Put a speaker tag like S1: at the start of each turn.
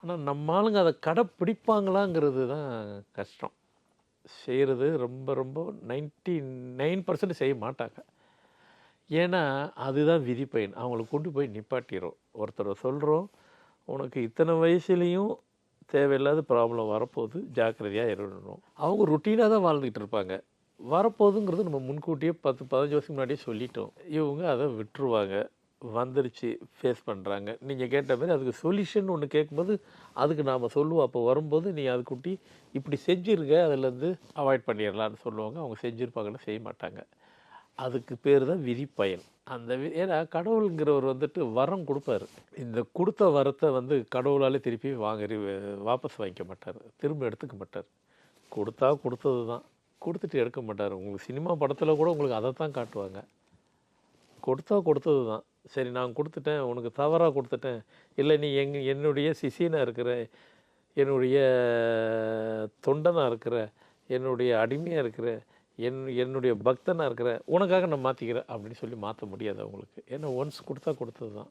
S1: ஆனால் நம்ம ஆளுங்க அதை கடைப்பிடிப்பாங்களாங்கிறது தான் கஷ்டம். செய்கிறது ரொம்ப ரொம்ப 99% செய்ய மாட்டாங்க. ஏன்னா அதுதான் விதிப்பயன். அவங்கள கொண்டு போய் நிப்பாட்டிரும். ஒருத்தரை சொல்கிறோம், உனக்கு இத்தனை வயசுலேயும் தேவையில்லாத ப்ராப்ளம் வரப்போகுது, ஜாக்கிரதையாக இருக்கணும். அவங்க ருட்டீனாக தான் வாழ்ந்துக்கிட்டு இருப்பாங்க. வரப்போகுதுங்கிறது நம்ம முன்கூட்டியே 10-15 வருஷம் முன்னாடியே சொல்லிட்டோம். இவங்க அதை விட்டுருவாங்க. வந்துருச்சு, ஃபேஸ் பண்ணுறாங்க. நீங்கள் கேட்ட மாதிரி அதுக்கு சொல்யூஷன் ஒன்று கேட்கும்போது அதுக்கு நாம் சொல்லுவோம். அப்போ வரும்போது நீ அதுக்குட்டி இப்படி செஞ்சுருங்க, அதிலேருந்து அவாய்ட் பண்ணிடலான்னு சொல்லுவாங்க. அவங்க செஞ்சுருப்பாங்கன்னு செய்ய மாட்டாங்க. அதுக்கு பேர் தான் விதிப்பயன். அந்த ஏன்னா கடவுளுங்கிறவர் வந்துட்டு வரம் கொடுப்பாரு. இந்த கொடுத்த வரத்தை கடவுளாலே திருப்பி வாபஸ் வாங்கிக்க மாட்டார், திரும்ப எடுத்துக்க மாட்டார். கொடுத்தா கொடுத்தது தான், கொடுத்துட்டு எடுக்க மாட்டார். உங்களுக்கு சினிமா படத்தில் கூட உங்களுக்கு அதை தான் காட்டுவாங்க. கொடுத்தா கொடுத்தது தான். சரி நான் கொடுத்துட்டேன், உனக்கு தவறாக கொடுத்துட்டேன், இல்லை நீ என்னுடைய சிஷியனாக இருக்கிற, என்னுடைய தொண்டனாக இருக்கிற, என்னுடைய அடிமையாக இருக்கிற, என்னுடைய பக்தனாக இருக்கிற, உனக்காக நான் மாற்றிக்கிறேன் அப்படின்னு சொல்லி மாற்ற முடியாது அவங்களுக்கு. ஏன்னா ஒன்ஸ் கொடுத்தா கொடுத்தது தான்.